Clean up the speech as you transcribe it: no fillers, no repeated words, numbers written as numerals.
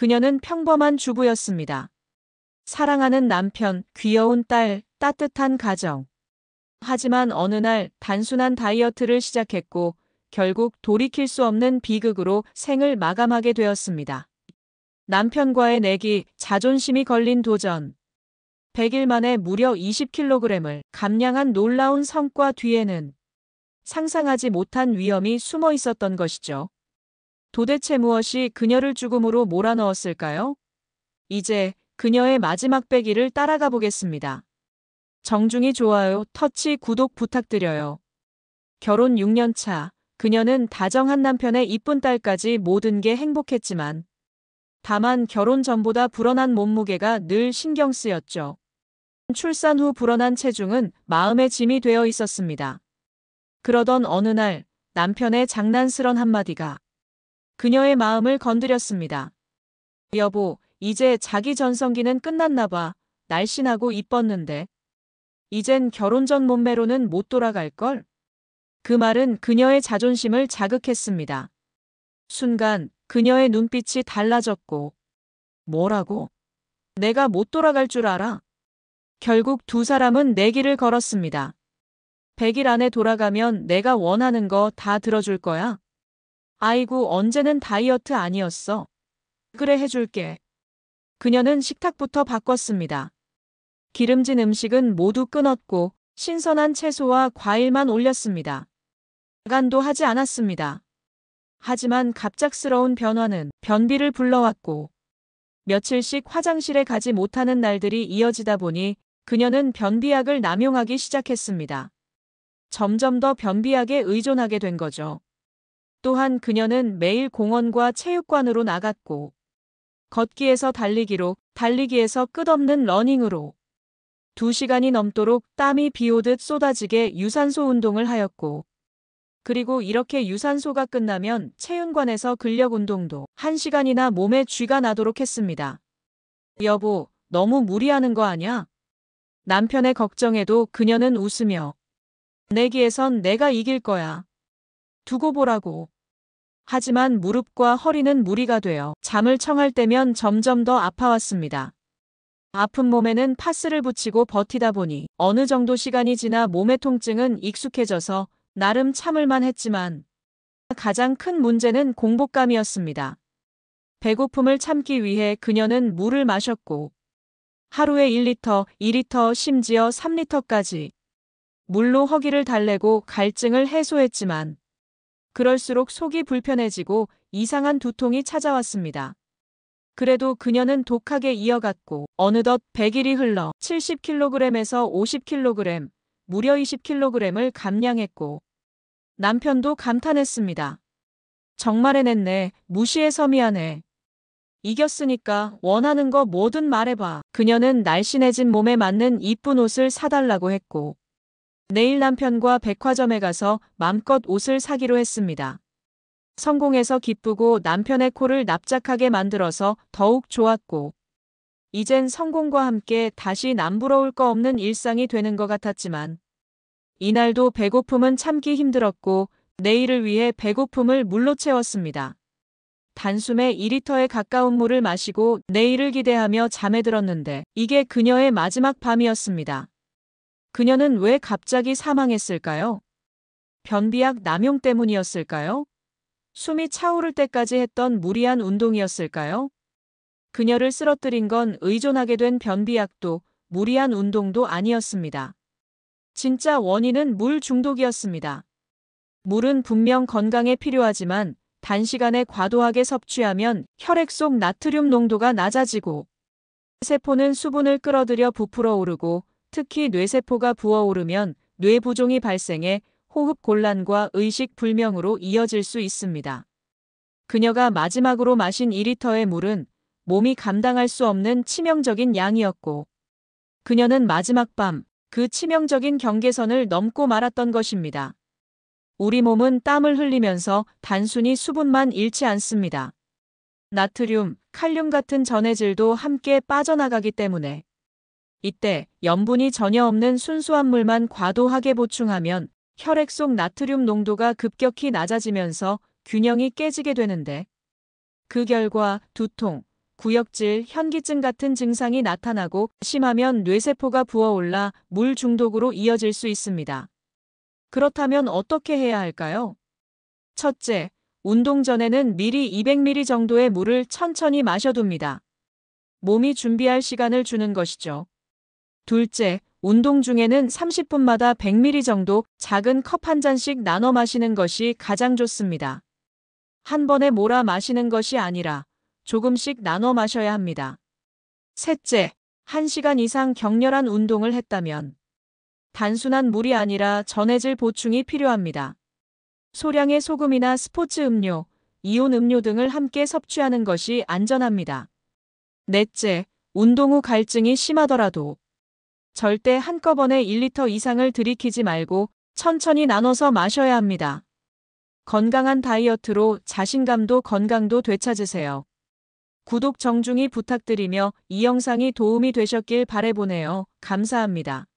그녀는 평범한 주부였습니다. 사랑하는 남편, 귀여운 딸, 따뜻한 가정. 하지만 어느 날 단순한 다이어트를 시작했고 결국 돌이킬 수 없는 비극으로 생을 마감하게 되었습니다. 남편과의 내기, 자존심이 걸린 도전. 100일 만에 무려 20kg을 감량한 놀라운 성과 뒤에는 상상하지 못한 위험이 숨어 있었던 것이죠. 도대체 무엇이 그녀를 죽음으로 몰아넣었을까요? 이제 그녀의 마지막 100일을 따라가 보겠습니다. 정중히 좋아요, 터치, 구독 부탁드려요. 결혼 6년 차, 그녀는 다정한 남편의 이쁜 딸까지 모든 게 행복했지만 다만 결혼 전보다 불어난 몸무게가 늘 신경 쓰였죠. 출산 후 불어난 체중은 마음의 짐이 되어 있었습니다. 그러던 어느 날 남편의 장난스런 한마디가 그녀의 마음을 건드렸습니다. 여보, 이제 자기 전성기는 끝났나 봐. 날씬하고 이뻤는데. 이젠 결혼 전 몸매로는 못 돌아갈걸? 그 말은 그녀의 자존심을 자극했습니다. 순간 그녀의 눈빛이 달라졌고 뭐라고? 내가 못 돌아갈 줄 알아? 결국 두 사람은 내기를 걸었습니다. 100일 안에 돌아가면 내가 원하는 거 다 들어줄 거야. 아이고, 언제는 다이어트 아니었어. 그래, 해줄게. 그녀는 식탁부터 바꿨습니다. 기름진 음식은 모두 끊었고 신선한 채소와 과일만 올렸습니다. 간도 하지 않았습니다. 하지만 갑작스러운 변화는 변비를 불러왔고 며칠씩 화장실에 가지 못하는 날들이 이어지다 보니 그녀는 변비약을 남용하기 시작했습니다. 점점 더 변비약에 의존하게 된 거죠. 또한 그녀는 매일 공원과 체육관으로 나갔고 걷기에서 달리기로, 달리기에서 끝없는 러닝으로 2시간이 넘도록 땀이 비오듯 쏟아지게 유산소 운동을 하였고 그리고 이렇게 유산소가 끝나면 체육관에서 근력 운동도 1시간이나 몸에 쥐가 나도록 했습니다. 여보, 너무 무리하는 거 아냐? 남편의 걱정에도 그녀는 웃으며 내기에선 내가 이길 거야. 두고 보라고. 하지만 무릎과 허리는 무리가 되어 잠을 청할 때면 점점 더 아파왔습니다. 아픈 몸에는 파스를 붙이고 버티다 보니 어느 정도 시간이 지나 몸의 통증은 익숙해져서 나름 참을만 했지만 가장 큰 문제는 공복감이었습니다. 배고픔을 참기 위해 그녀는 물을 마셨고 하루에 1리터, 2리터, 심지어 3리터까지 물로 허기를 달래고 갈증을 해소했지만 그럴수록 속이 불편해지고 이상한 두통이 찾아왔습니다. 그래도 그녀는 독하게 이어갔고 어느덧 100일이 흘러 70kg에서 50kg, 무려 20kg을 감량했고 남편도 감탄했습니다. 정말 해냈네. 무시해서 미안해. 이겼으니까 원하는 거 뭐든 말해봐. 그녀는 날씬해진 몸에 맞는 이쁜 옷을 사달라고 했고 내일 남편과 백화점에 가서 맘껏 옷을 사기로 했습니다. 성공해서 기쁘고 남편의 코를 납작하게 만들어서 더욱 좋았고 이젠 성공과 함께 다시 남부러울 거 없는 일상이 되는 것 같았지만 이날도 배고픔은 참기 힘들었고 내일을 위해 배고픔을 물로 채웠습니다. 단숨에 2리터에 가까운 물을 마시고 내일을 기대하며 잠에 들었는데 이게 그녀의 마지막 밤이었습니다. 그녀는 왜 갑자기 사망했을까요? 변비약 남용 때문이었을까요? 숨이 차오를 때까지 했던 무리한 운동이었을까요? 그녀를 쓰러뜨린 건 의존하게 된 변비약도 무리한 운동도 아니었습니다. 진짜 원인은 물 중독이었습니다. 물은 분명 건강에 필요하지만 단시간에 과도하게 섭취하면 혈액 속 나트륨 농도가 낮아지고 세포는 수분을 끌어들여 부풀어 오르고 특히 뇌세포가 부어오르면 뇌부종이 발생해 호흡 곤란과 의식 불명으로 이어질 수 있습니다. 그녀가 마지막으로 마신 2리터의 물은 몸이 감당할 수 없는 치명적인 양이었고 그녀는 마지막 밤 그 치명적인 경계선을 넘고 말았던 것입니다. 우리 몸은 땀을 흘리면서 단순히 수분만 잃지 않습니다. 나트륨, 칼륨 같은 전해질도 함께 빠져나가기 때문에 이때 염분이 전혀 없는 순수한 물만 과도하게 보충하면 혈액 속 나트륨 농도가 급격히 낮아지면서 균형이 깨지게 되는데 그 결과 두통, 구역질, 현기증 같은 증상이 나타나고 심하면 뇌세포가 부어올라 물 중독으로 이어질 수 있습니다. 그렇다면 어떻게 해야 할까요? 첫째, 운동 전에는 미리 200ml 정도의 물을 천천히 마셔둡니다. 몸이 준비할 시간을 주는 것이죠. 둘째, 운동 중에는 30분마다 100ml 정도 작은 컵 한 잔씩 나눠 마시는 것이 가장 좋습니다. 한 번에 몰아 마시는 것이 아니라 조금씩 나눠 마셔야 합니다. 셋째, 1시간 이상 격렬한 운동을 했다면 단순한 물이 아니라 전해질 보충이 필요합니다. 소량의 소금이나 스포츠 음료, 이온 음료 등을 함께 섭취하는 것이 안전합니다. 넷째, 운동 후 갈증이 심하더라도 절대 한꺼번에 1리터 이상을 들이키지 말고 천천히 나눠서 마셔야 합니다. 건강한 다이어트로 자신감도 건강도 되찾으세요. 구독 정중히 부탁드리며 이 영상이 도움이 되셨길 바라보네요. 감사합니다.